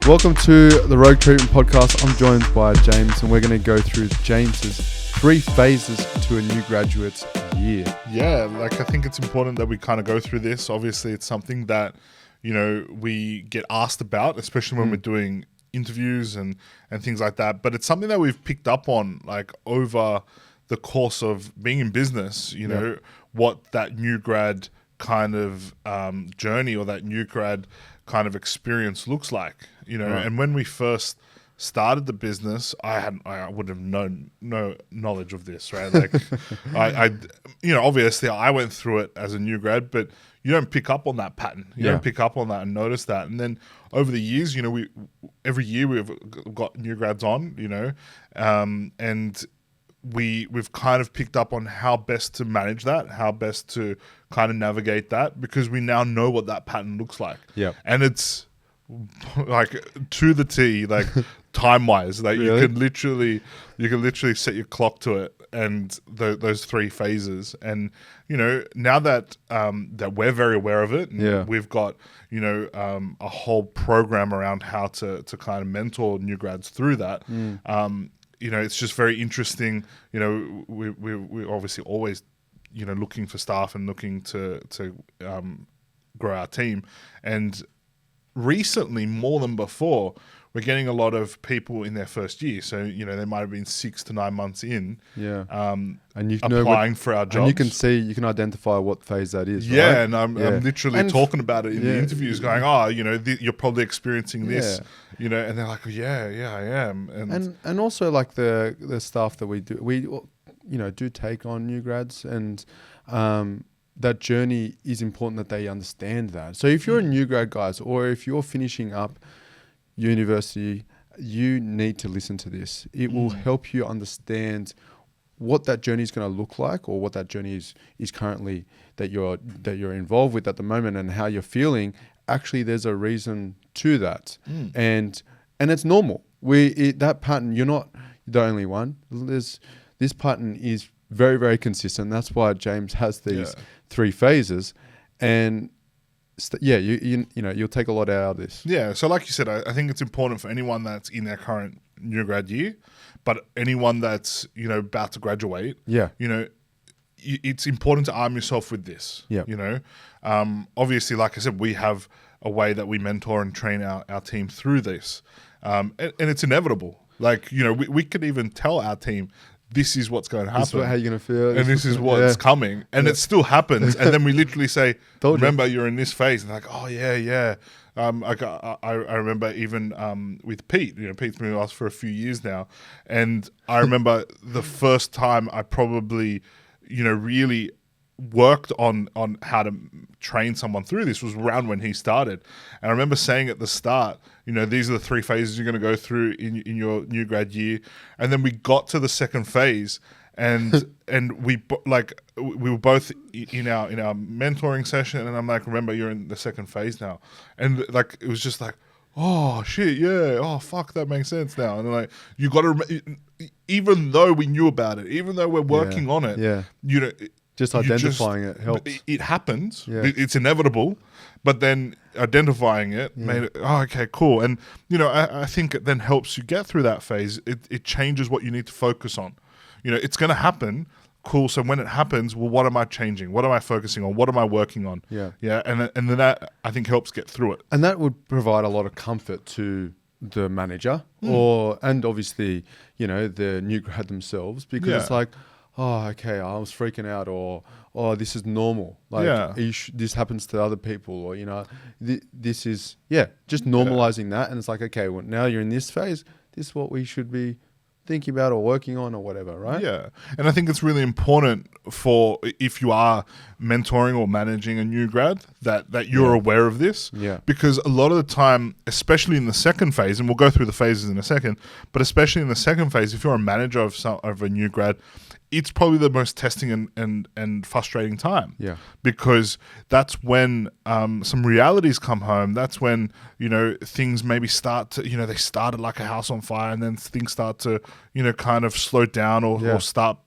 Welcome to the Rogue Treatment Podcast. I'm joined by James, and we're going to go through James's 3 phases to a new graduate's year. Yeah, I think it's important that we kind of go through this. Obviously, it's something that, we get asked about, especially when we're doing interviews and things like that. But it's something that we've picked up on, over the course of being in business, what that new grad kind of journey or that new grad kind of experience looks like, Right. And when we first started the business, I would have known no knowledge of this, right? Obviously I went through it as a new grad, but you don't pick up on that pattern. You don't pick up on that and notice that. And then over the years, every year we've got new grads on, and we've kind of picked up on how best to manage that, how best to kind of navigate that, because we now know what that pattern looks like. Yeah. And it's to the T, time-wise, really? you can literally set your clock to it and those 3 phases. And now that that we're very aware of it, and we've got a whole program around how to kind of mentor new grads through that. It's just very interesting. We're obviously always, looking for staff and looking to grow our team. And recently, more than before, we're getting a lot of people in their first year. So, they might have been 6 to 9 months in, and applying for our jobs. And you can identify what phase that is, right? And I'm literally talking about it in the interviews, going, you're probably experiencing this, and they're like, yeah, I am. And also the staff that we do take on new grads, and that journey is important that they understand that. So if you're a new grad, guys, or if you're finishing up university, you need to listen to this. It will help you understand what that journey is going to look like, or what that journey is currently that you're involved with at the moment, and how you're feeling. Actually, there's a reason to that, and it's normal. That pattern, you're not the only one. This pattern is very, very consistent. That's why James has these 3 phases, and you'll take a lot out of this. Yeah. So like you said, I think it's important for anyone that's in their current new grad year, but anyone that's, about to graduate, it's important to arm yourself with this. Yeah. Obviously, like I said, we have a way that we mentor and train our team through this. And it's inevitable. We could even tell our team, this is what's going to happen. This is how you're going to feel. And this is what's coming. And it still happens. And then we literally say, remember, you're in this phase. And like, oh, yeah. I remember even with Pete. Pete's been with us for a few years now. And I remember the first time I probably, really worked on how to train someone through this was around when he started. And I remember saying at the start, these are the 3 phases you're going to go through in your new grad year. And then we got to the second phase, and we were both in our mentoring session, and I'm like, remember, you're in the second phase now. And it was just like, oh shit, yeah, oh fuck, that makes sense now. And you got to, even though we knew about it, even though we're working on it, just identifying it helps. It happens. Yeah. It's inevitable. But then identifying it made it, okay, cool. And, I think it then helps you get through that phase. It changes what you need to focus on. It's going to happen. Cool. So when it happens, well, what am I changing? What am I focusing on? What am I working on? Yeah. Yeah. And then that, I think, helps get through it. And that would provide a lot of comfort to the manager and obviously, the new grad themselves, because it's like, oh, okay, I was freaking out, or, oh, this is normal. This happens to other people, or, this is, just normalizing that. And it's like, okay, well, now you're in this phase. This is what we should be thinking about or working on or whatever, right? Yeah. And I think it's really important for, if you are mentoring or managing a new grad, that you're aware of this. Yeah. Because a lot of the time, especially in the second phase, and we'll go through the phases in a second, but especially in the second phase, if you're a manager of a new grad, it's probably the most testing and frustrating time. Yeah. Because that's when some realities come home. That's when, things maybe start to, they started like a house on fire, and then things start to, kind of slow down or start,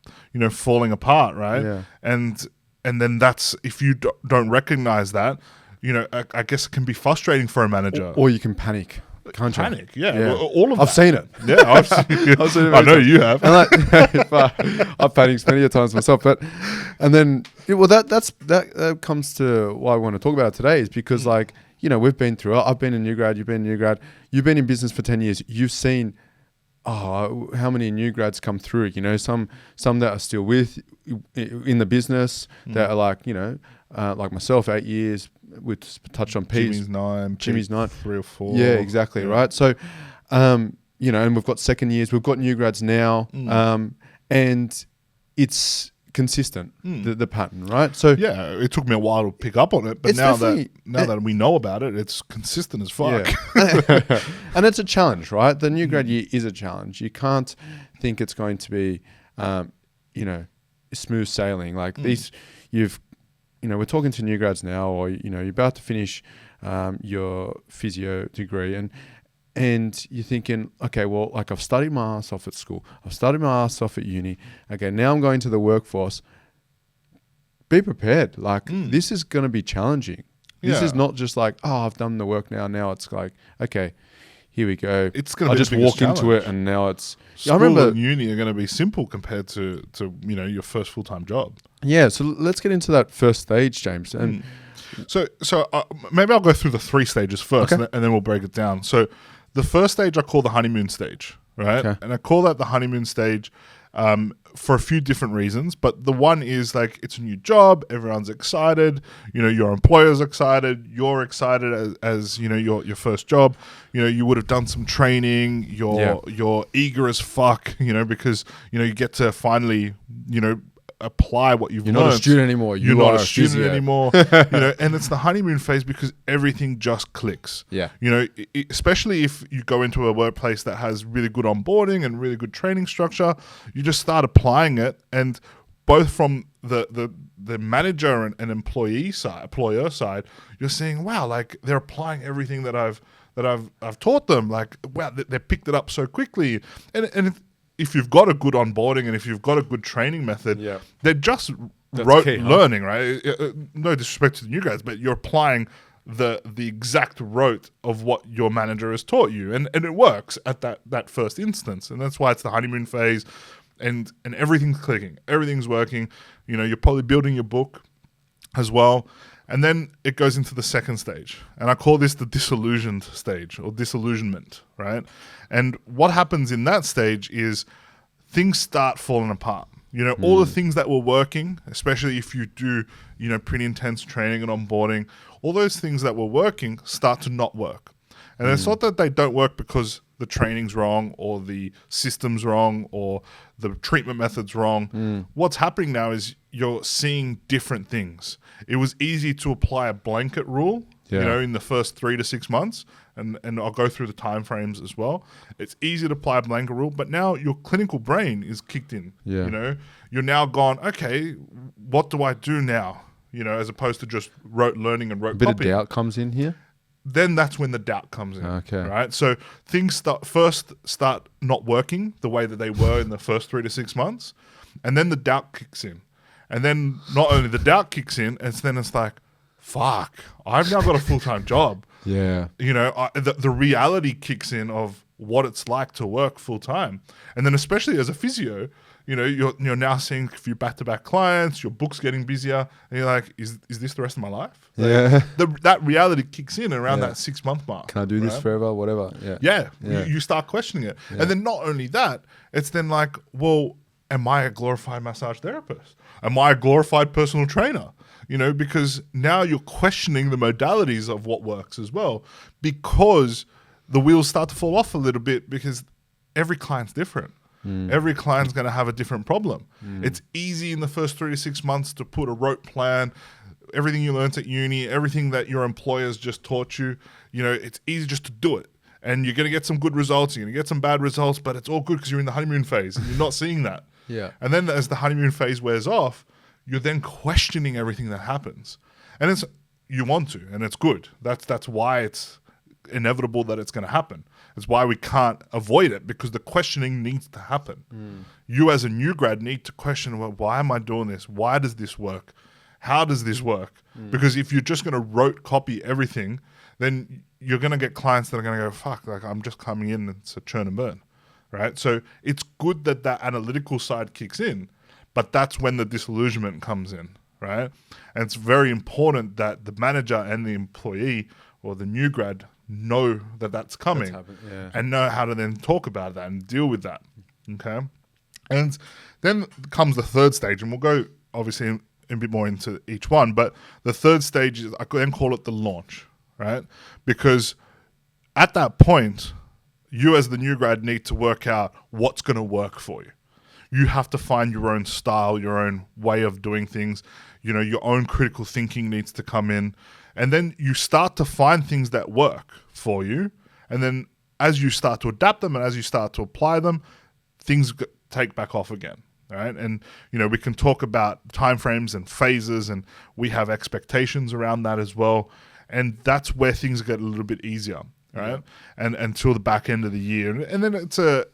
falling apart, right? Yeah. And then that's, if you don't recognize that, I guess it can be frustrating for a manager. Or you can panic. Can't you? Panic. Yeah. Yeah. All of I've that. seen it. Yeah, I've seen it. I've seen it I many know times. you have. And I've panicked many a times myself. And then, that comes to why I want to talk about it today is because we've been through it. I've been a new grad. You've been a new grad. You've been in business for 10 years. You've seen, how many new grads come through, some that are still in the business that are like myself, 8 years. We touched on P's. Jimmy's 9. 9. 3 or 4. Yeah, exactly. Yeah. Right. So, and we've got second years, we've got new grads now, and it's consistent, the pattern, right? So yeah, it took me a while to pick up on it, but now that we know about it, it's consistent as fuck. Yeah. And it's a challenge, right? The new grad year is a challenge. You can't think it's going to be, smooth sailing. Like we're talking to new grads now, or you're about to finish your physio degree, and you're thinking, okay, well, like I've studied my ass off at school, I've studied my ass off at uni. Okay, now I'm going to the workforce. Be prepared. Like this is going to be challenging. This is not just like, I've done the work now. Now it's like, okay, here we go. It's going to be just walk into it, and now it's. School I remember and uni are going to be simple compared to your first full-time job. Yeah, so let's get into that first stage, James. And so maybe I'll go through the 3 stages first, okay. and then we'll break it down. So the first stage I call the honeymoon stage, right? Okay. And I call that the honeymoon stage for a few different reasons. But the one is like it's a new job, everyone's excited, your employer's excited, you're excited as your first job. You would have done some training, you're eager as fuck, because you get to finally, apply what you've learned. You're not a student anymore. You're not a student anymore. And it's the honeymoon phase because everything just clicks. Yeah. Especially if you go into a workplace that has really good onboarding and really good training structure, you just start applying it, and both from the manager and employer side, you're seeing, wow, like they're applying everything that I've taught them. Like, wow, they picked it up so quickly, and if you've got a good onboarding and if you've got a good training method, they're just learning, right? No disrespect to the new guys, but you're applying the exact rote of what your manager has taught you, and it works at that first instance, and that's why it's the honeymoon phase, and everything's clicking, everything's working. You're probably building your book as well. And then it goes into the second stage. And I call this the disillusioned stage, or disillusionment, right? And what happens in that stage is things start falling apart. All the things that were working, especially if you do, pretty intense training and onboarding, all those things that were working start to not work. And it's not that they don't work because the training's wrong or the system's wrong or the treatment method's wrong. What's happening now is you're seeing different things. It was easy to apply a blanket rule, in the first 3 to 6 months, and I'll go through the timeframes as well. It's easy to apply a blanket rule, but now your clinical brain is kicked in. Yeah. You're now gone, okay, what do I do now? As opposed to just rote learning and rote copying. A bit of doubt comes in here. Then that's when the doubt comes in. Okay. Right? So things start not working the way that they were in the first 3 to 6 months. And then the doubt kicks in. And then not only the doubt kicks in, then it's like, fuck, I've now got a full-time job. Yeah. The reality kicks in of what it's like to work full-time. And then especially as a physio, you're now seeing a few back-to-back clients, your book's getting busier, and you're like, is this the rest of my life? Yeah. That reality kicks in around that 6 month mark. Can I do this forever? Whatever. Yeah. You start questioning it. Yeah. And then not only that, it's then like, well, am I a glorified massage therapist? Am I a glorified personal trainer? Because now you're questioning the modalities of what works as well, because the wheels start to fall off a little bit because every client's different. Every client's going to have a different problem. It's easy in the first 3 to 6 months to put a rote plan, everything you learned at uni, everything that your employers just taught you, it's easy just to do it. And you're going to get some good results, you're going to get some bad results, but it's all good because you're in the honeymoon phase and you're not seeing that. Yeah. And then as the honeymoon phase wears off, you're then questioning everything that happens. And you want to, and it's good. That's why it's inevitable that it's going to happen. It's why we can't avoid it, because the questioning needs to happen. You as a new grad need to question, well, why am I doing this? Why does this work? How does this work? Because if you're just going to rote copy everything, then you're going to get clients that are going to go, fuck, like I'm just coming in and it's a churn and burn, right? So it's good that that analytical side kicks in, but that's when the disillusionment comes in, right? And it's very important that the manager and the employee or the new grad know that that's coming and know how to then talk about that and deal with that, okay? And then comes the third stage, and we'll go obviously in a bit more into each one, but the third stage is, I then call it the launch, right? Because at that point, you as the new grad need to work out what's going to work for you. You have to find your own style, your own way of doing things. You know, your own critical thinking needs to come in. And then you start to find things that work for you. And then as you start to adapt them and as you start to apply them, things take back off again. Right. And, you know, we can talk about timeframes and phases, and we have expectations around that as well. And that's where things get a little bit easier. Right. And until the back end of the year. And then it's a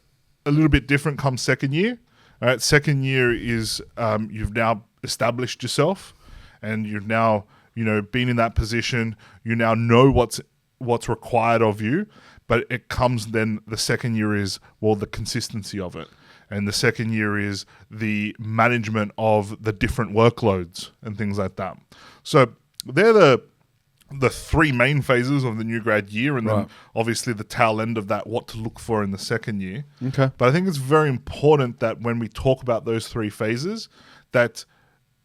little bit different come second year. All right. Second year is you've now established yourself, and you've now, you know, been in that position. You now know what's required of you. But it comes then the second year is, well, the consistency of it. And the second year is the management of the different workloads and things like that. So they're the three main phases of the new grad year, and then obviously the tail end of that, what to look for in the second year. Okay. But I think it's very important that when we talk about those three phases, that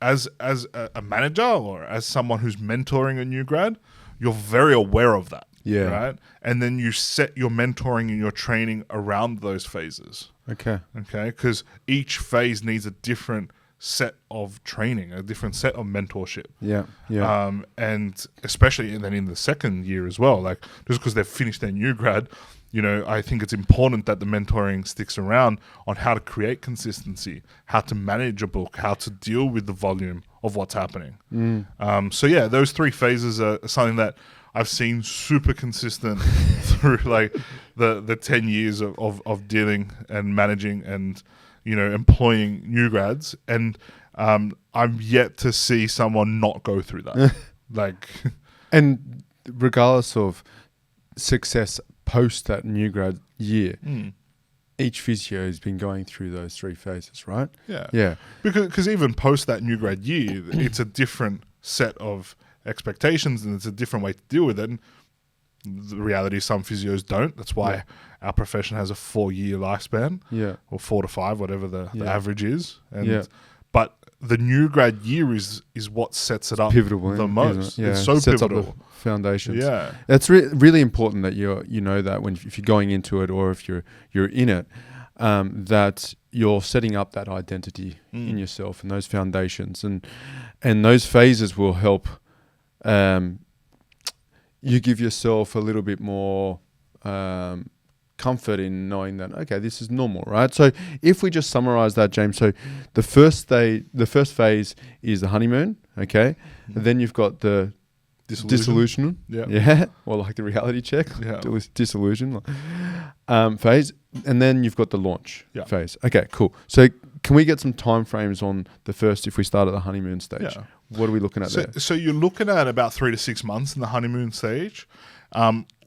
as a manager or as someone who's mentoring a new grad, you're very aware of that. Yeah. Right. And then you set your mentoring and your training around those phases. Okay. Okay. Because each phase needs a different set of training, a different set of mentorship. Yeah. Yeah. And especially then in the second year as well, like just because they've finished their new grad, you know, I think it's important that the mentoring sticks around on how to create consistency, how to manage a book, how to deal with the volume of what's happening. So yeah, those three phases are something that I've seen super consistent through like the 10 years of dealing and managing and, you know, employing new grads. And I'm yet to see someone not go through that. And regardless of success post that new grad year, each physio has been going through those three phases, right? Yeah. Yeah. Because even post that new grad year, it's a different set of expectations and it's a different way to deal with it. And the reality is some physios don't. That's why our profession has a 4-year lifespan. Yeah. Or 4 to 5, whatever the average is. And but the new grad year is what sets it up pivotal the most. Yeah. It's so sets pivotal. Up the foundations. Yeah. It's really important that you know that if you're going into it or if you're in it, that you're setting up that identity in yourself and those foundations, and those phases will help you give yourself a little bit more comfort in knowing that, okay, this is normal, right? So if we just summarize that, James, so the first phase is the honeymoon, okay? And then you've got the disillusionment, or like the reality check, disillusion phase, and then you've got the launch phase. Okay, cool. So can we get some time frames on the first, if we start at the honeymoon stage? Yeah. What are we looking at there? So you're looking at about 3 to 6 months in the honeymoon stage.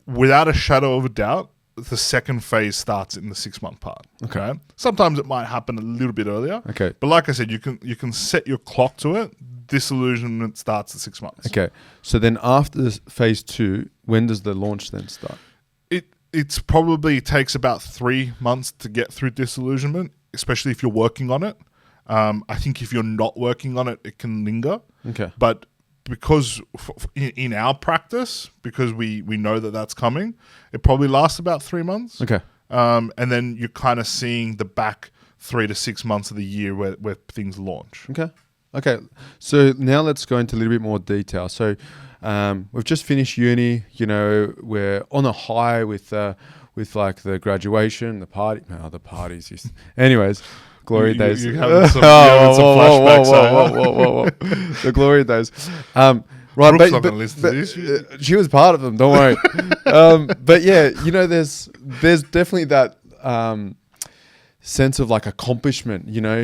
Without a shadow of a doubt, the second phase starts in the 6-month part. Okay. Sometimes it might happen a little bit earlier. Okay. But like I said, you can set your clock to it. Disillusionment starts at 6 months. Okay. So then after phase 2, when does the launch then start? It's probably takes about 3 months to get through disillusionment, especially if you're working on it. I think if you're not working on it, it can linger. Okay. But because in our practice, because we know that that's coming, it probably lasts about 3 months. Okay. And then you're kind of seeing the back 3 to 6 months of the year where things launch. Okay. Okay. So now let's go into a little bit more detail. So we've just finished uni. You know, we're on a high with like the graduation, the parties. Anyways. Glory days. You're having some flashbacks. Whoa. The glory days. Right, Brooke's not going to listen to this. She was part of them. Don't worry. But yeah, you know, there's definitely that sense of like accomplishment. You know,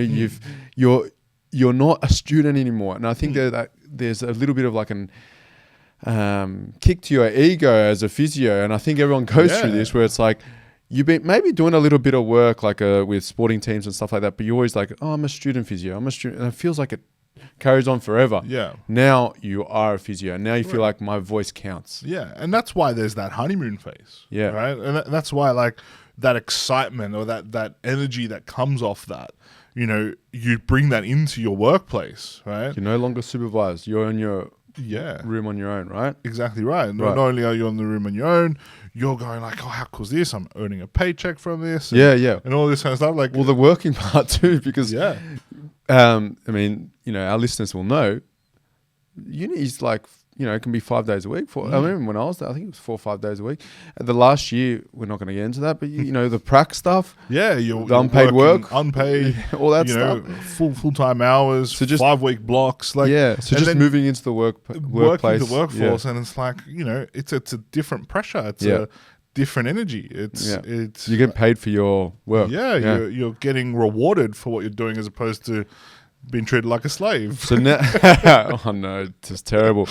you're not a student anymore, and I think that there's a little bit of like kick to your ego as a physio. And I think everyone goes through this where it's like, you've been maybe doing a little bit of work like with sporting teams and stuff like that, but you're always like, oh, I'm a student physio. I'm a student. And it feels like it carries on forever. Yeah. Now you are a physio. Now you feel like my voice counts. Yeah. And that's why there's that honeymoon phase. Yeah. Right. And that's why like that excitement or that energy that comes off that, you know, you bring that into your workplace, right? You're no longer supervised. You're in your room on your own, right? Exactly right. Not only are you in the room on your own, you're going like, oh, how cool is this? I'm earning a paycheck from this. And, and all this kind of stuff. Like, well, the working part too, because I mean, you know, our listeners will know uni is like, you know, it can be 5 days a week. I remember when I was there, I think it was 4 or 5 days a week. The last year, we're not going to get into that, but you know, the prac stuff. Yeah, the unpaid work, unpaid, all that stuff. Full-time hours, so just 5-week blocks. Like, so just moving into the workplace. Working the workforce, and it's like, you know, it's a different pressure. It's a different energy. It's you get paid for your work. You're getting rewarded for what you're doing as opposed to being treated like a slave. So now, oh no, it's just terrible.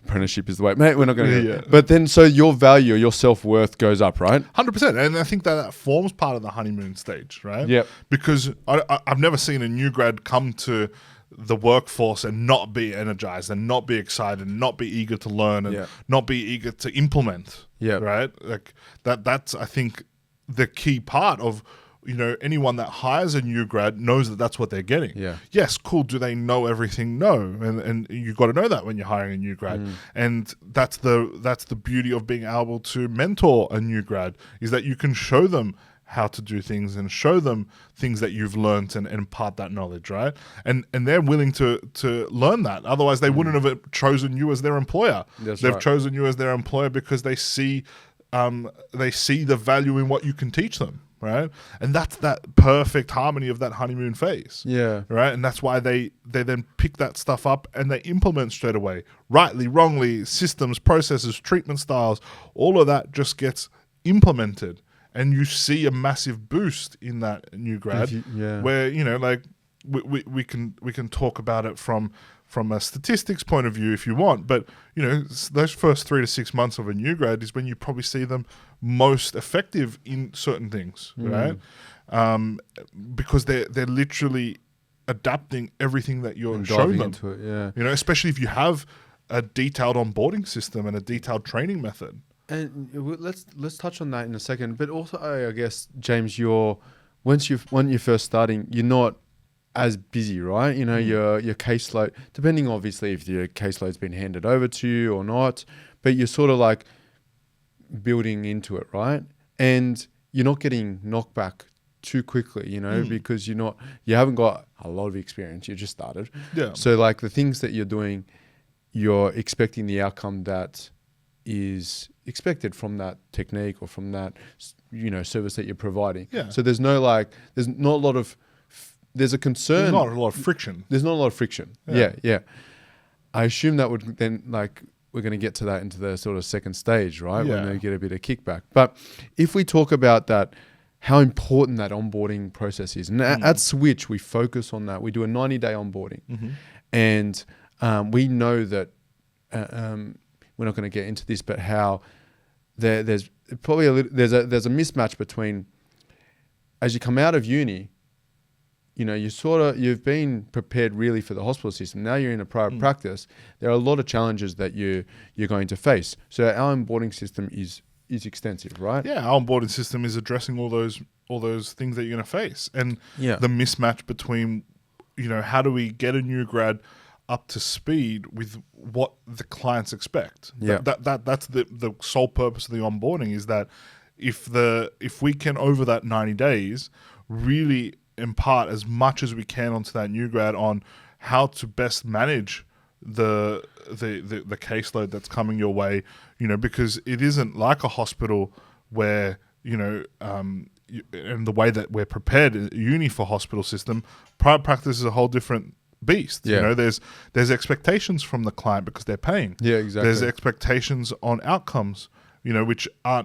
Apprenticeship is the way, mate. We're not going to. But then, so your value, your self-worth goes up, right? 100%, and I think that forms part of the honeymoon stage, right? Yeah. Because I've never seen a new grad come to the workforce and not be energized and not be excited and not be eager to learn and not be eager to implement. Yeah. Right. Like that's I think the key part of, you know, anyone that hires a new grad knows that that's what they're getting. Yeah. Yes, cool. Do they know everything? No. And you've got to know that when you're hiring a new grad. And that's the beauty of being able to mentor a new grad, is that you can show them how to do things and show them things that you've learned and impart that knowledge, right? And they're willing to learn that. Otherwise, they wouldn't have chosen you as their employer. They've chosen you as their employer because they see the value in what you can teach them. Right, and that's that perfect harmony of that honeymoon phase. Yeah, right, and that's why they then pick that stuff up and they implement straight away, rightly, wrongly, systems, processes, treatment styles, all of that just gets implemented, and you see a massive boost in that new grad. Where, you know, like we can talk about it from a statistics point of view if you want, but you know, those first 3 to 6 months of a new grad is when you probably see them most effective in certain things, right? Because they're literally adapting everything that you're showing them. Into it, you know, especially if you have a detailed onboarding system and a detailed training method. And let's touch on that in a second. But also, I guess, James, when you're first starting, you're not as busy, right? You know, your caseload, depending obviously if your caseload's been handed over to you or not, but you're sort of like building into it, right? And you're not getting knocked back too quickly, you know, because you haven't got a lot of experience. You just started. Yeah. So like the things that you're doing, you're expecting the outcome that is expected from that technique or from that, you know, service that you're providing. Yeah. So there's not a lot of there's a concern. There's not a lot of friction. There's not a lot of friction. Yeah. I assume that would then, like, we're going to get to that into the sort of second stage, right? Yeah. When they get a bit of kickback. But if we talk about that, how important that onboarding process is. And at Switch, we focus on that. We do a 90-day onboarding. And we know that, we're not going to get into this, but how there's probably there's a mismatch between, as you come out of uni, you know, you've been prepared really for the hospital system. Now you're in a private practice. There are a lot of challenges that you're going to face. So our onboarding system is extensive, right? Yeah, our onboarding system is addressing all those things that you're going to face, and the mismatch between, you know, how do we get a new grad up to speed with what the clients expect? Yeah, that's the sole purpose of the onboarding, is that if we can, over that 90 days, really impart as much as we can onto that new grad on how to best manage the caseload that's coming your way, you know, because it isn't like a hospital where, you know, and the way that we're prepared at uni for hospital system, private practice is a whole different beast. You know, there's expectations from the client because they're paying. Yeah, exactly. There's expectations on outcomes, you know, which are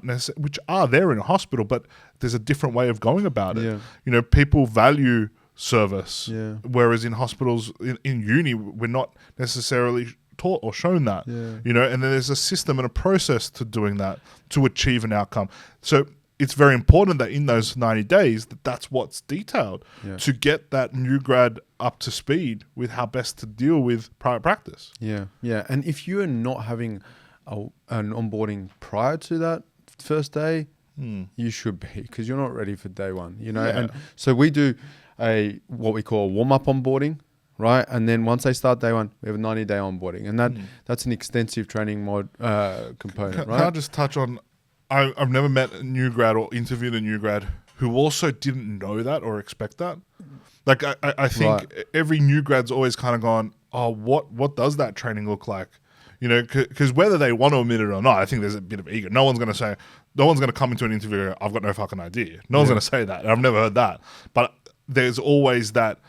there in a hospital, but there's a different way of going about it. Yeah. You know, people value service, whereas in hospitals, in uni, we're not necessarily taught or shown that, you know, and then there's a system and a process to doing that to achieve an outcome. So it's very important that in those 90 days, that's what's detailed to get that new grad up to speed with how best to deal with private practice. Yeah. And if you are not having an onboarding prior to that first day, you should be, because you're not ready for day one, you know. And so we do what we call warm-up onboarding, right? And then once they start day one, we have a 90-day onboarding, and that's an extensive training component, right? Can I just touch on, I've never met a new grad or interviewed a new grad who also didn't know that or expect that. Like I think every new grad's always kind of gone, oh, what does that training look like? You know, because whether they want to admit it or not, I think there's a bit of ego. No one's going to come into an interview and go, I've got no fucking idea. No one's going to say that. I've never heard that. But there's always that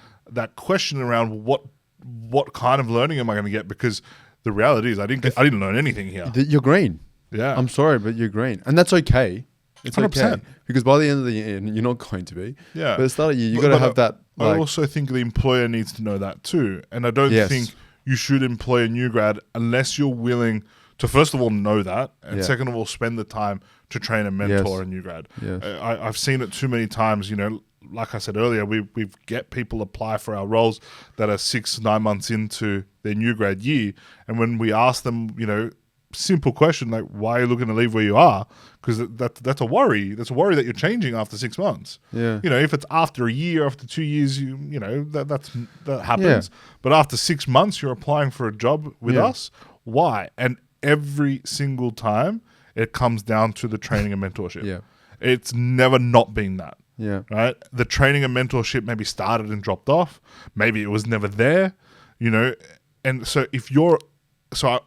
question around what kind of learning am I going to get? Because the reality is I didn't learn anything here. You're green. Yeah. I'm sorry, but you're green. And that's okay. It's 100%. Okay. Because by the end of the year, you're not going to be. Yeah. But at the start of the year, you've got to have that. I also think the employer needs to know that too. And I don't think you should employ a new grad unless you're willing to, first of all, know that. And second of all, spend the time to train and mentor a new grad. Yes. I've seen it too many times, you know, like I said earlier, we get people apply for our roles that are 6-9 months into their new grad year. And when we ask them, you know, simple question like, why are you looking to leave where you are? Because that's a worry. That's a worry that you're changing after 6 months. Yeah. You know, if it's after a year, after 2 years, you know, that happens. Yeah. But after 6 months, you're applying for a job with us. Why? And every single time it comes down to the training and mentorship. Yeah. It's never not been that. Yeah. Right? The training and mentorship maybe started and dropped off. Maybe it was never there, you know. And so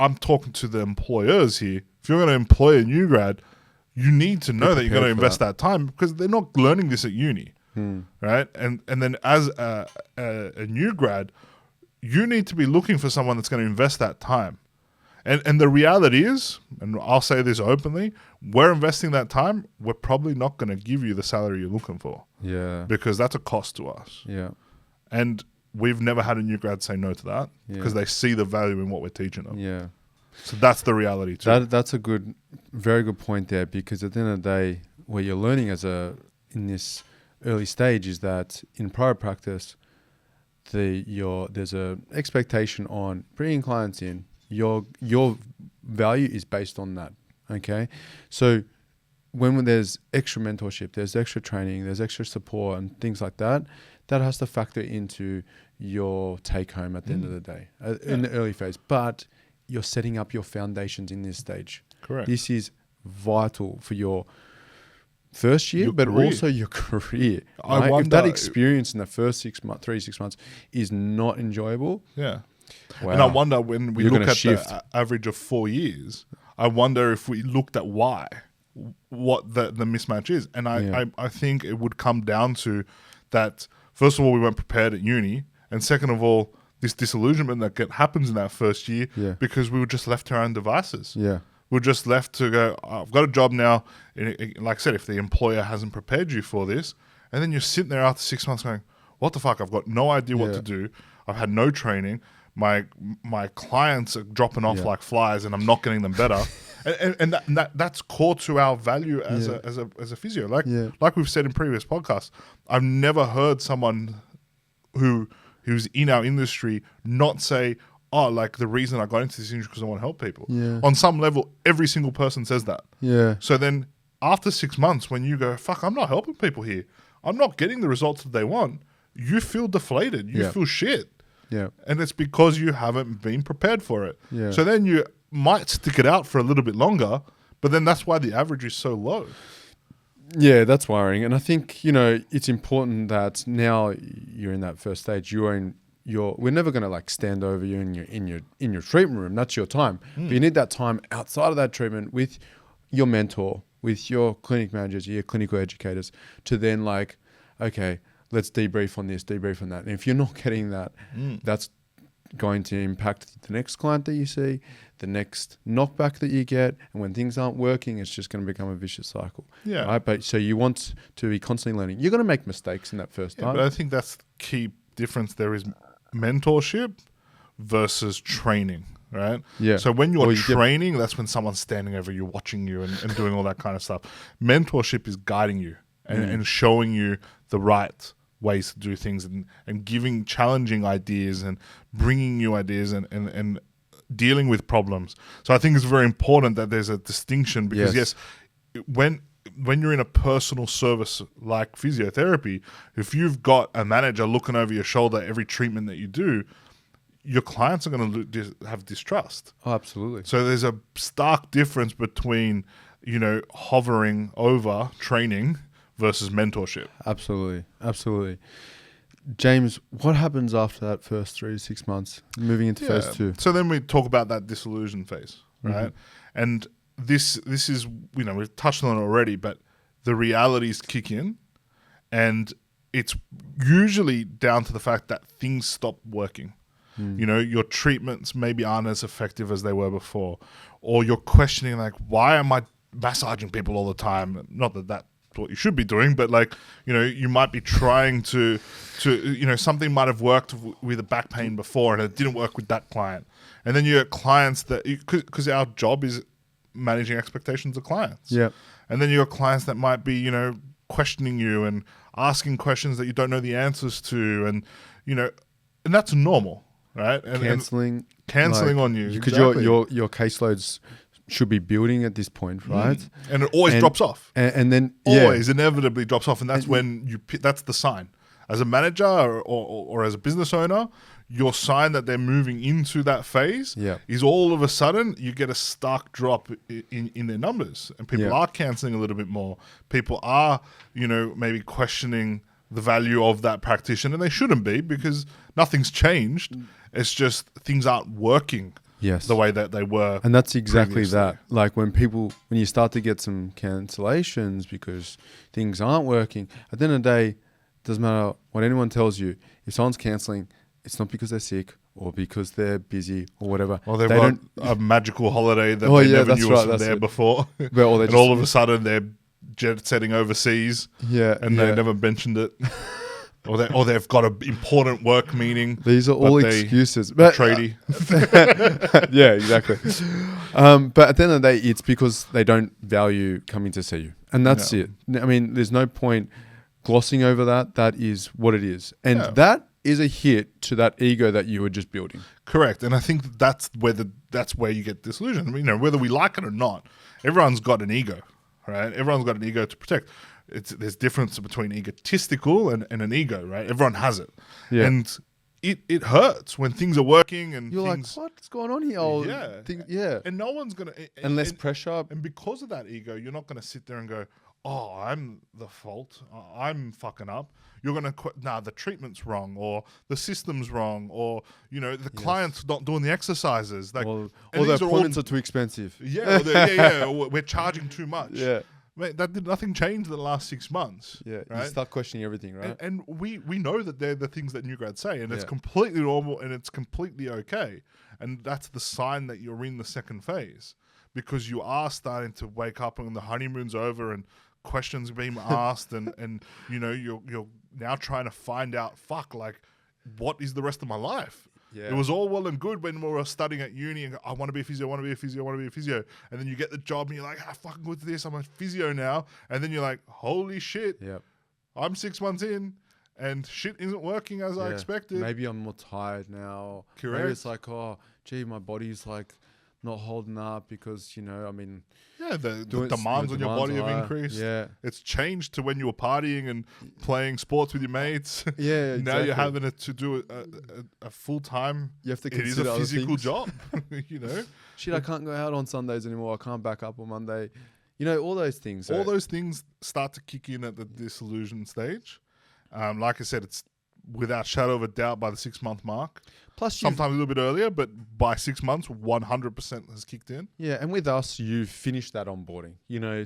I'm talking to the employers here. If you're going to employ a new grad, you need to know that you're going to invest that time, because they're not learning this at uni, right? And then as a new grad, you need to be looking for someone that's going to invest that time. And the reality is, and I'll say this openly, we're investing that time, we're probably not going to give you the salary you're looking for. Yeah. Because that's a cost to us. Yeah. And we've never had a new grad say no to that, because they see the value in what we're teaching them. Yeah. So that's the reality too. That's a very good point there, because at the end of the day, what you're learning in this early stage is that in private practice, there's a expectation on bringing clients in. Your value is based on that. Okay. So when there's extra mentorship, there's extra training, there's extra support and things like that, that has to factor into your take home at the end of the day, in the early phase. But you're setting up your foundations in this stage. Correct. This is vital for your first year, but also your career. Right? If that experience in the first 6 months, 3-6 months is not enjoyable. Yeah. Wow. And I wonder, when we look at the average of 4 years, I wonder if we looked at what the mismatch is. And I think it would come down to that, first of all, we weren't prepared at uni. And second of all, this disillusionment that happens in that first year because we were just left to our own devices. Yeah. We're just left to go, I've got a job now. Like I said, if the employer hasn't prepared you for this, and then you're sitting there after 6 months going, what the fuck? I've got no idea what to do. I've had no training. My clients are dropping off like flies, and I'm not getting them better. and that's core to our value as a physio. Like we've said in previous podcasts, I've never heard someone who's in our industry not say, oh, like the reason I got into this industry because I want to help people. Yeah. On some level, every single person says that. Yeah. So then after 6 months, when you go, fuck, I'm not helping people here, I'm not getting the results that they want, you feel deflated. You feel shit. Yeah. And it's because you haven't been prepared for it. Yeah. So then you might stick it out for a little bit longer, but then that's why the average is so low. Yeah, that's worrying. And I think, it's important that now you're in that first stage, we're never going to like stand over you in your treatment room. That's your time. But you need that time outside of that treatment with your mentor, with your clinic managers, your clinical educators, to then like, okay, let's debrief on this, debrief on that. And if you're not getting that, that's going to impact the next client that you see, the next knockback that you get. And when things aren't working, it's just going to become a vicious cycle. Yeah. Right? But so you want to be constantly learning. You're going to make mistakes in that first time. But I think that's the key difference there is mentorship versus training. right? Yeah. So when you're Or you get- training, that's when someone's standing over you, watching you, and doing all that kind of stuff. Mentorship is guiding you and showing you the right ways to do things, and giving challenging ideas and bringing new ideas and dealing with problems. So I think it's very important that there's a distinction, because yes, when you're in a personal service like physiotherapy, if you've got a manager looking over your shoulder every treatment that you do, your clients are going to have distrust. Oh, absolutely. So there's a stark difference between, hovering over training versus mentorship. Absolutely. James, what happens after that first 3 to 6 months, moving into phase 2? So then we talk about that disillusion phase, right? And this is, we've touched on it already, but the realities kick in, and it's usually down to the fact that things stop working. Your treatments maybe aren't as effective as they were before, or you're questioning, like, why am I massaging people all the time? Not that that's what you should be doing, but you might be trying to something might have worked with a back pain before and it didn't work with that client. And then you get clients that, because our job is managing expectations of clients. Yeah. And then you have clients that might be, questioning you and asking questions that you don't know the answers to, and that's normal, right? And Cancelling on you, because exactly. your caseloads should be building at this point, right? And it always drops off. And then always inevitably drops off, and that's when that's the sign. As a manager or as a business owner, your sign that they're moving into that phase is all of a sudden you get a stark drop in their numbers, and people are cancelling a little bit more. People are, maybe questioning the value of that practitioner, and they shouldn't be, because nothing's changed. It's just things aren't working the way that they were. And that's exactly previously. that. Like when you start to get some cancellations because things aren't working, at the end of the day, doesn't matter what anyone tells you. If someone's cancelling, it's not because they're sick or because they're busy or whatever. Or they've got a magical holiday that they never knew was there before. And all of a sudden they're jet setting overseas and they never mentioned it. Or they've got an important work meeting. These are all excuses. But tradie. Yeah, exactly. But at the end of the day, it's because they don't value coming to see you. And that's it. I mean, there's no point glossing over that. That is what it is. And that is a hit to that ego that you were just building. Correct. And I think that's where you get disillusioned. Whether we like it or not, everyone's got an ego, right? Everyone's got an ego to protect. There's difference between egotistical and an ego, right? Everyone has it. Yeah. And it hurts when things are working and you're like, what's going on here? And no one's going to... And less pressure. And because of that ego, you're not going to sit there and go, oh, I'm the fault. I'm fucking up. You're going to, the treatment's wrong, or the system's wrong, or, the client's not doing the exercises. Like, or the appointments are too expensive. We're charging too much. Yeah. Mate, nothing changed in the last 6 months. Yeah, right? You start questioning everything, right? And we know that they're the things that new grads say, and it's completely normal and it's completely okay. And that's the sign that you're in the second phase, because you are starting to wake up and the honeymoon's over and questions being asked, and you're now trying to find out, what is the rest of my life? Yeah. It was all well and good when we were studying at uni and I want to be a physio, I want to be a physio, I want to be a physio. And then you get the job and you're like, fucking good to this, I'm a physio now. And then you're like, holy shit, I'm 6 months in and shit isn't working as I expected. Maybe I'm more tired now. Correct. Maybe it's like, oh, gee, my body's like not holding up because, the demands on your body have increased. Yeah. It's changed to when you were partying and playing sports with your mates. Yeah, Now you're having to do a full-time. You have to It is a physical job, Shit, I can't go out on Sundays anymore. I can't back up on Monday. All those things. All those things start to kick in at the disillusion stage. Like I said, it's without shadow of a doubt by the 6 month mark. Plus, sometimes a little bit earlier, but by 6 months, 100% has kicked in. Yeah, and with us, you've finished that onboarding.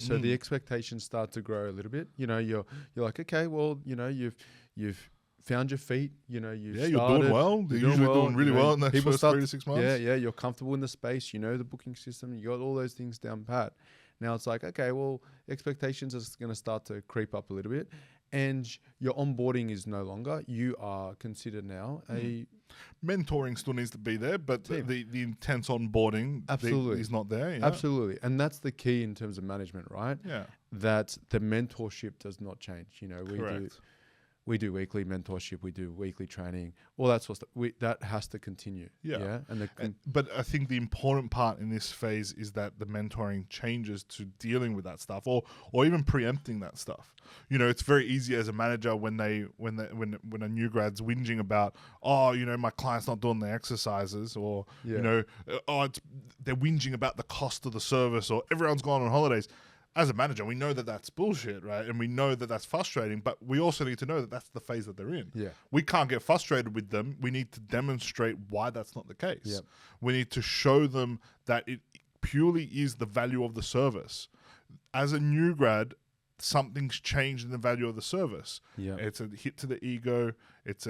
So the expectations start to grow a little bit. You're like, okay, well, you've found your feet. You've started. You're doing well. You're usually doing really well in the first 3 to 6 months. Yeah, you're comfortable in the space. The booking system. You got all those things down pat. Now it's like, okay, well, expectations are going to start to creep up a little bit. and your onboarding is no longer. You are considered now a mentoring still needs to be there, but the intense onboarding absolutely is not there. Yeah? Absolutely, and that's the key in terms of management, right? Yeah, that the mentorship does not change. correct. We do weekly mentorship, we do weekly training, all that sort of stuff. That has to continue. Yeah. And but I think the important part in this phase is that the mentoring changes to dealing with that stuff, or even preempting that stuff. It's very easy as a manager when a new grad's whinging about, my client's not doing their exercises, or they're whinging about the cost of the service, or everyone's gone on holidays. As a manager, we know that that's bullshit, right? And we know that that's frustrating, but we also need to know that that's the phase that they're in. Yeah. We can't get frustrated with them. We need to demonstrate why that's not the case. Yep. We need to show them that it purely is the value of the service. As a new grad, something's changed in the value of the service. Yeah. It's a hit to the ego. It's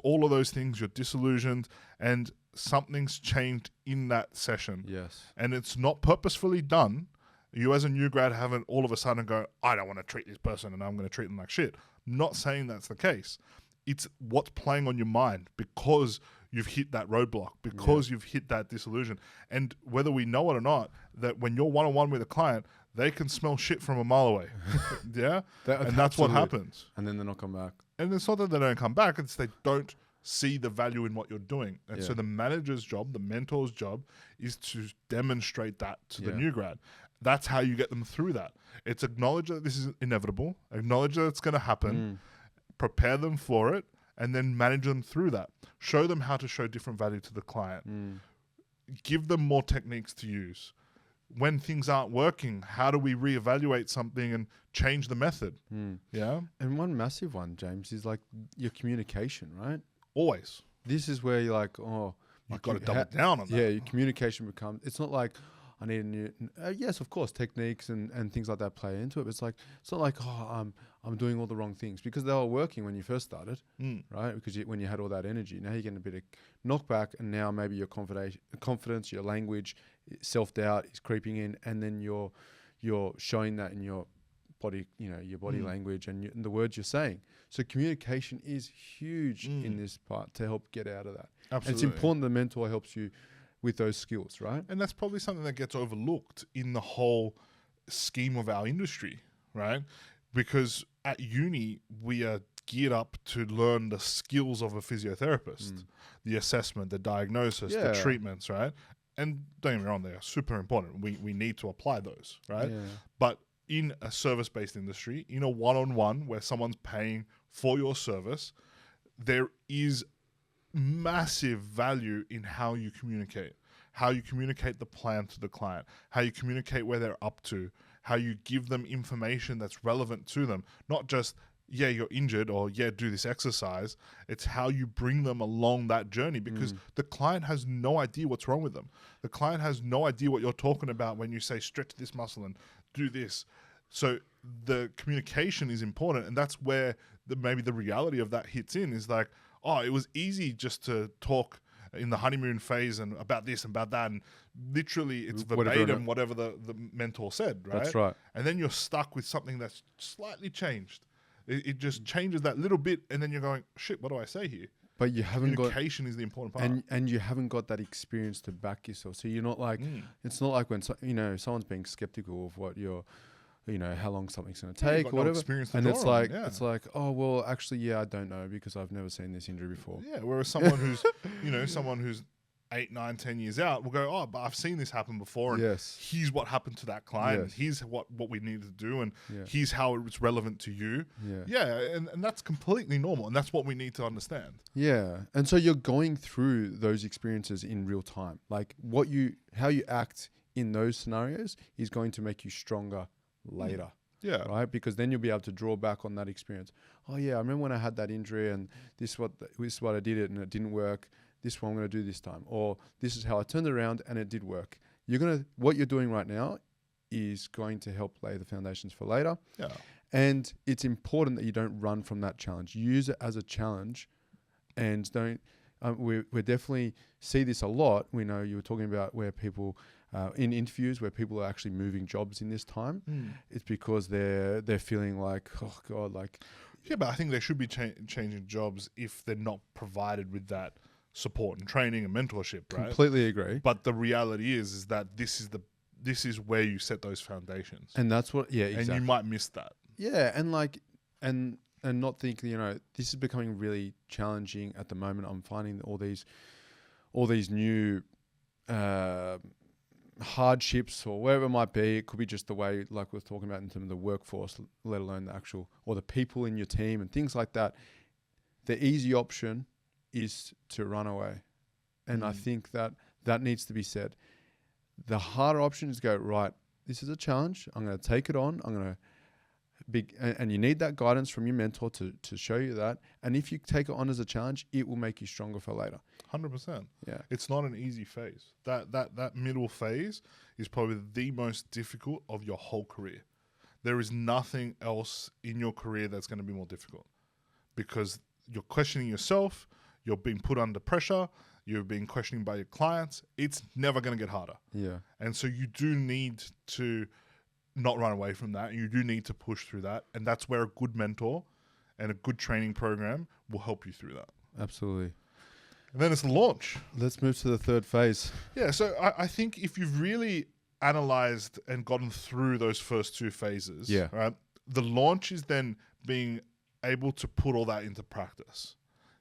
all of those things. You're disillusioned, and something's changed in that session. Yes. And it's not purposefully done. You as a new grad haven't all of a sudden go, I don't want to treat this person and I'm going to treat them like shit. I'm not saying that's the case. It's what's playing on your mind because you've hit that roadblock, because you've hit that disillusion. And whether we know it or not, that when you're one-on-one with a client, they can smell shit from a mile away. Yeah? And that's what happens. And then they're not come back. And it's not that they don't come back, it's they don't see the value in what you're doing. And so the manager's job, the mentor's job, is to demonstrate that to the new grad. That's how you get them through that. It's acknowledge that this is inevitable, acknowledge that it's going to happen, prepare them for it, and then manage them through that. Show them how to show different value to the client. Give them more techniques to use. When things aren't working, how do we reevaluate something and change the method? Yeah. And one massive one, James, is like your communication, right? Always. This is where you're like, you've got to double down on that. Yeah, your communication becomes, it's not like, I need a new, yes, of course, techniques and things like that play into it. But it's not like, I'm doing all the wrong things, because they were working when you first started, right? Because when you had all that energy, now you're getting a bit of knockback, and now maybe your confidence, your language, self-doubt is creeping in, and then you're showing that in your body, your body language and the words you're saying. So communication is huge in this part to help get out of that. Absolutely. And it's important the mentor helps you with those skills, right? And that's probably something that gets overlooked in the whole scheme of our industry, right? Because at uni, we are geared up to learn the skills of a physiotherapist, the assessment, the diagnosis, the treatments, right? And don't get me wrong, they are super important. We need to apply those, right? Yeah. But in a service-based industry, in a one-on-one where someone's paying for your service, there is massive value in how you communicate the plan to the client, how you communicate where they're up to, how you give them information that's relevant to them, not just, you're injured, or do this exercise. It's how you bring them along that journey, because the client has no idea what's wrong with them. The client has no idea what you're talking about when you say stretch this muscle and do this. So the communication is important, and that's where maybe the reality of that hits in, is like, it was easy just to talk in the honeymoon phase and about this and about that, and literally it's verbatim whatever the mentor said, right? That's right. And then you're stuck with something that's slightly changed. It just changes that little bit, and then you're going, shit, what do I say here? But you haven't communication is the important part, and you haven't got that experience to back yourself. So you're not like, it's not like when someone's being skeptical of what you're, how long something's going to take, or whatever. And it's like, oh well, actually, I don't know, because I've never seen this injury before. Yeah, whereas someone who's, someone who's 8, 9, 10 years out will go, but I've seen this happen before, and here's what happened to that client, and here's what we need to do, and here's how it's relevant to you. And that's completely normal, and that's what we need to understand. And so you're going through those experiences in real time. Like how you act in those scenarios is going to make you stronger later. Right? Because then you'll be able to draw back on that experience. I remember when I had that injury, and this is what I did it, and it didn't work. This is what I'm going to do this time. Or this is how I turned it around and it did work. What you're doing right now is going to help lay the foundations for later. And it's important that you don't run from that challenge. Use it as a challenge, and don't we definitely see this a lot. We know you were talking about where people in interviews where people are actually moving jobs in this time. It's because they're feeling like, oh God, like. Yeah, but I think they should be changing jobs if they're not provided with that support and training and mentorship, right? Completely agree. But the reality is that this is where you set those foundations. And that's what, yeah, exactly. And you might miss that. Yeah, and like, and not think, this is becoming really challenging at the moment. I'm finding all these new hardships or whatever it might be. It could be just the way, like we were talking about in terms of the workforce, let alone the actual, or the people in your team and things like that. The easy option is to run away. And I think that needs to be said. The harder option is go, right, this is a challenge. I'm going to take it on. I'm going to and you need that guidance from your mentor to show you that. And if you take it on as a challenge, it will make you stronger for later. 100%. Yeah. It's not an easy phase. That middle phase is probably the most difficult of your whole career. There is nothing else in your career that's going to be more difficult because you're questioning yourself, you're being put under pressure, you're being questioned by your clients. It's never going to get harder. Yeah. And so you do need to not run away from that. You do need to push through that. And that's where a good mentor and a good training program will help you through that. Absolutely. And then it's the launch. Let's move to the third phase. Yeah. So I think if you've really analyzed and gotten through those first two phases, right, the launch is then being able to put all that into practice.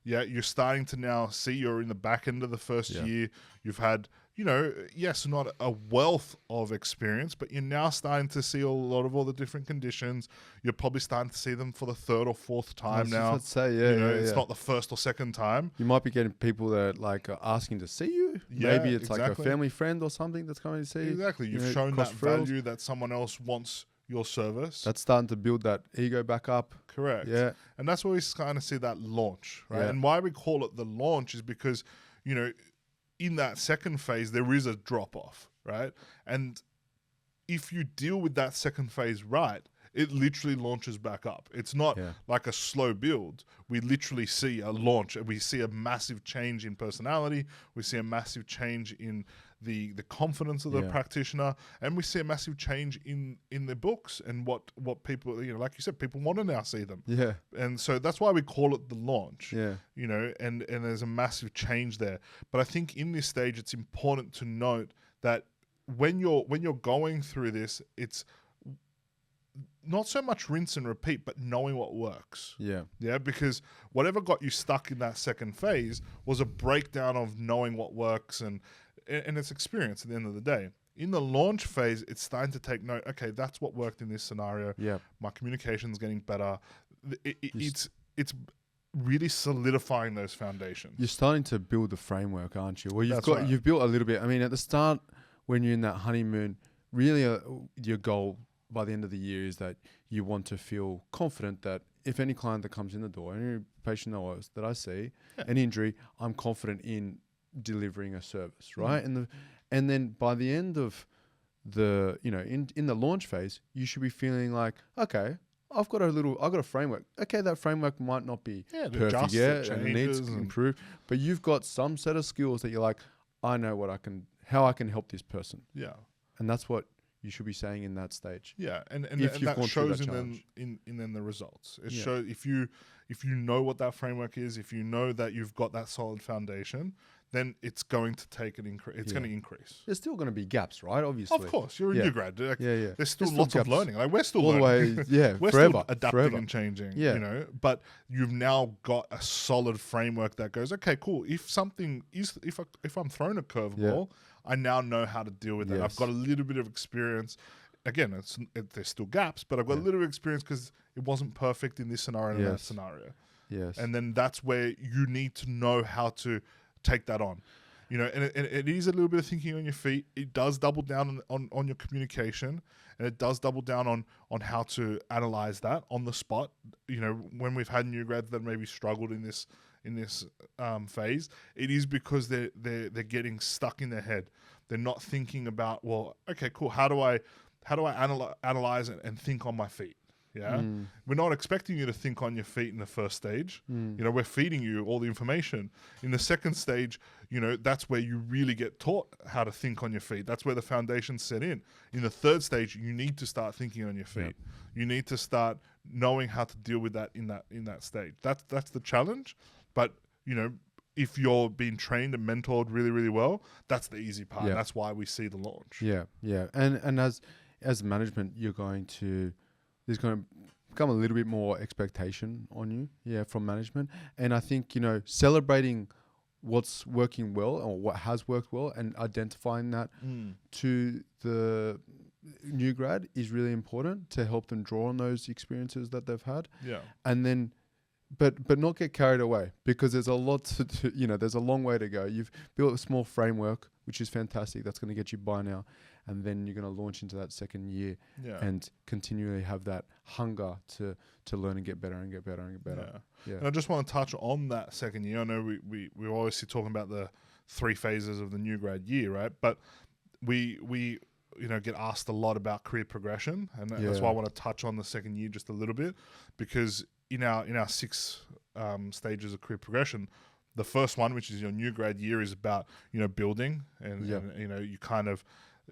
Yeah, you're starting to now see you're in the back end of the first year. You've had, yes, not a wealth of experience, but you're now starting to see a lot of all the different conditions. You're probably starting to see them for the third or fourth time now. Let's say, it's not the first or second time. You might be getting people that are asking to see you. Yeah, maybe it's like a family friend or something that's coming to see you. Exactly. You've shown that value that someone else wants your service. That's starting to build that ego back up. Correct. Yeah. And that's where we kind of see that launch, right? Yeah. And why we call it the launch is because, in that second phase, there is a drop off, right? And if you deal with that second phase right, it literally launches back up. It's not like a slow build. We literally see a launch and we see a massive change in personality. We see a massive change in the confidence of the practitioner, and we see a massive change in the books and what people, like you said, people want to now see them. Yeah. And so that's why we call it the launch. Yeah. And there's a massive change there. But I think in this stage, it's important to note that when you're going through this, it's not so much rinse and repeat, but knowing what works. Yeah. Yeah, because whatever got you stuck in that second phase was a breakdown of knowing what works and it's experience at the end of the day. In the launch phase, it's starting to take note, okay, that's what worked in this scenario. Yeah. My communication's getting better. It's really solidifying those foundations. You're starting to build the framework, aren't you? Well, you've built a little bit. I mean, at the start, when you're in that honeymoon, really your goal by the end of the year is that you want to feel confident that if any client that comes in the door, any patient that I see, an injury, I'm confident in delivering a service, right? And then by the end of the, in the launch phase, you should be feeling like, okay, I've got a framework. Okay, that framework might not be perfect yet and it needs to improve, but you've got some set of skills that you're like, I know how I can help this person. Yeah. And that's what you should be saying in that stage. Yeah, and that shows in the results. It shows if you know what that framework is, if you know that you've got that solid foundation, then it's going to take an increase. It's going to increase. There's still going to be gaps, right? Obviously, of course, you're a new grad. There's still lots gaps. of learning. Like we're still all learning. the way, we're forever, still adapting and changing. Yeah. But you've now got a solid framework that goes, okay, cool. If something is, if I'm thrown a curveball, I now know how to deal with it. I've got a little bit of experience. Again, there's still gaps, but I've got a little bit of experience because it wasn't perfect in this scenario and that scenario. Yes. And then that's where you need to know how to take that on. And it is a little bit of thinking on your feet. It does double down on your communication, and it does double down on how to analyze that on the spot. When we've had new grads that maybe struggled in this phase, it is because they're getting stuck in their head. They're not thinking about, well, okay, cool. How do I analyze it and think on my feet? Yeah. We're not expecting you to think on your feet in the first stage. You know, we're feeding you all the information. In the second stage, you know, that's where you really get taught how to think on your feet. That's where the foundation's set in. In the third stage, you need to start thinking on your feet. You need to start knowing how to deal with that in that stage. That's the challenge. But, you know, if you're being trained and mentored really, really well, that's the easy part. That's why we see the launch. Yeah. And as management, there's going to become a little bit more expectation on you, from management. And I think, you know, celebrating what's working well or what has worked well and identifying that to the new grad is really important to help them draw on those experiences that they've had. Yeah. And then but not get carried away, because there's a lot to do, you know, there's a long way to go. You've built a small framework, which is fantastic. That's going to get you by now. And then you're going to launch into that second year and continually have that hunger to learn and get better and get better and get better. Yeah. And I just want to touch on that second year. I know we're obviously talking about the 3 phases of the new grad year, right? But we you know, get asked a lot about career progression. And that's why I want to touch on the second year just a little bit, because in our 6 stages of career progression, the first one, which is your new grad year, is about, you know, building and you know, you kind of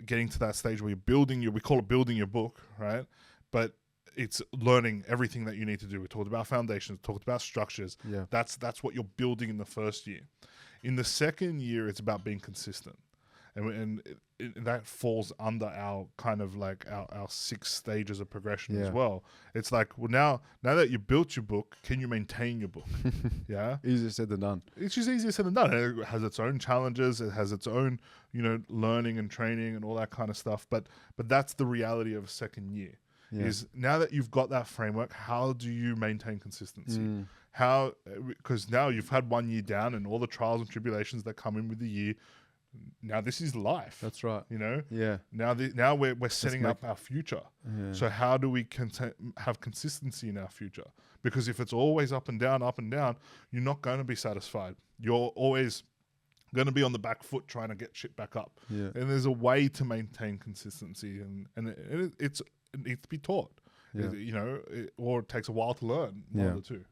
getting to that stage where you're building we call it building your book, right? But it's learning everything that you need to do. We talked about foundations, talked about structures. Yeah. That's what you're building in the first year. In the second year, it's about being consistent. And that falls under our kind of like our 6 stages of progression as well. It's like, well, now that you built your book, can you maintain your book? Yeah. Easier said than done. It's just easier said than done. It has its own challenges. It has its own, you know, learning and training and all that kind of stuff. But that's the reality of a second year. Is now that you've got that framework, how do you maintain consistency? Because now you've had 1 year down and all the trials and tribulations that come in with the year. Now this is life. That's right. You know. Yeah. Now we're setting up our future. Yeah. So how do we have consistency in our future? Because if it's always up and down, you're not going to be satisfied. You're always going to be on the back foot trying to get shit back up. Yeah. And there's a way to maintain consistency, and it needs to be taught. Yeah. You know, or it takes a while to learn. One of the two.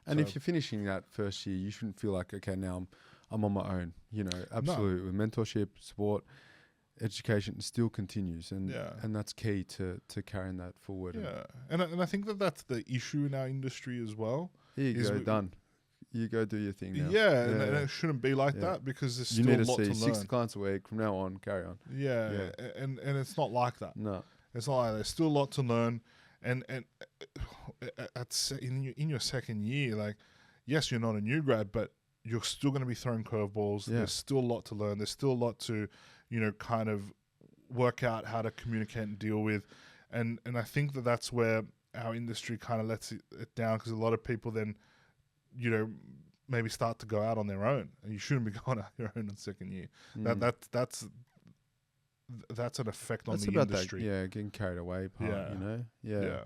And if you're finishing that first year, you shouldn't feel like, okay, now I'm on my own. You know, absolutely. No. Mentorship, support, education still continues, and that's key to carrying that forward. Yeah, and I think that's the issue in our industry as well. Here you go, done. You go do your thing now. Yeah, and it shouldn't be like that, because there's still a lot to learn. 6 clients a week from now on. Carry on. Yeah. And it's not like that. No, it's not like that. There's still a lot to learn, and in your second year, like, yes, you're not a new grad, but you're still going to be throwing curveballs. Yeah. There's still a lot to learn. There's still a lot to, you know, kind of work out how to communicate and deal with. And I think that's where our industry kind of lets it down, because a lot of people then, you know, maybe start to go out on their own, and you shouldn't be going out on your own in the second year. That's an effect on the industry. Getting carried away part, you know? Yeah.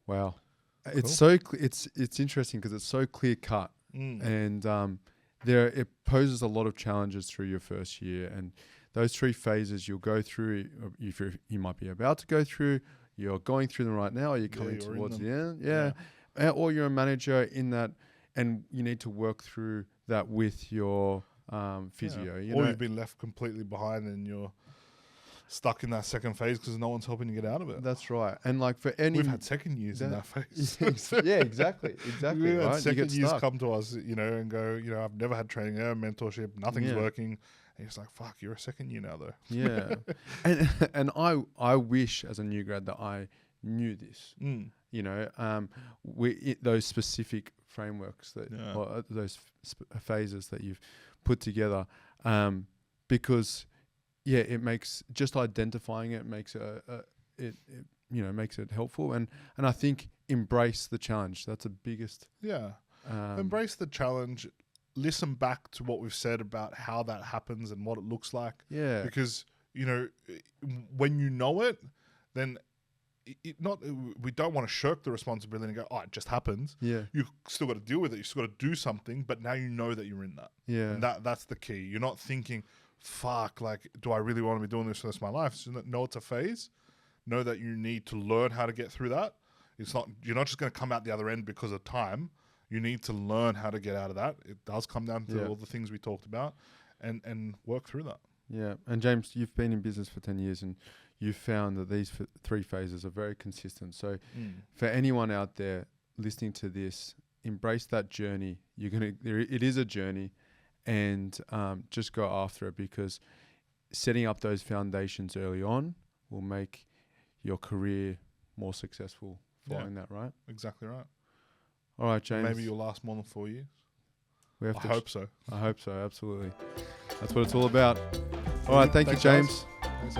Wow. Cool. It's interesting because it's so clear cut. And it poses a lot of challenges through your first year, and those 3 phases you'll go through. If you might be about to go through, you're going through them right now, or you're coming towards the end. Or you're a manager in that, and you need to work through that with your physio. You know? You've been left completely behind, and you're stuck in that second phase because no one's helping you get out of it. That's right. And like for any, we've had second years in that phase. Yeah, exactly. We've had second years come to us, you know, and go, you know, I've never had training, mentorship, nothing's working. And it's like, fuck, you're a second year now, though. Yeah, and I wish as a new grad that I knew this. You know, those specific frameworks or those phases that you've put together, because. Yeah, it makes just identifying it makes makes it helpful, and I think embrace the challenge. That's the biggest. Yeah, embrace the challenge. Listen back to what we've said about how that happens and what it looks like. Yeah, because you know when you know it, then we don't want to shirk the responsibility and go, oh, it just happens. Yeah, you still got to deal with it. You still got to do something, but now you know that you're in that. Yeah, and that's the key. You're not thinking, fuck, like, do I really want to be doing this for the rest of my life? So know it's a phase. Know that you need to learn how to get through that. You're not just going to come out the other end because of time. You need to learn how to get out of that. It does come down to all the things we talked about, and work through that. Yeah. And James, you've been in business for 10 years and you've found that these three phases are very consistent. So for anyone out there listening to this, embrace that journey. It is a journey, and just go after it, because setting up those foundations early on will make your career more successful following that, right? Exactly right. All right, James. Maybe you'll last more than 4 years. I hope so. I hope so, absolutely. That's what it's all about. All right, thank you, James. Thanks,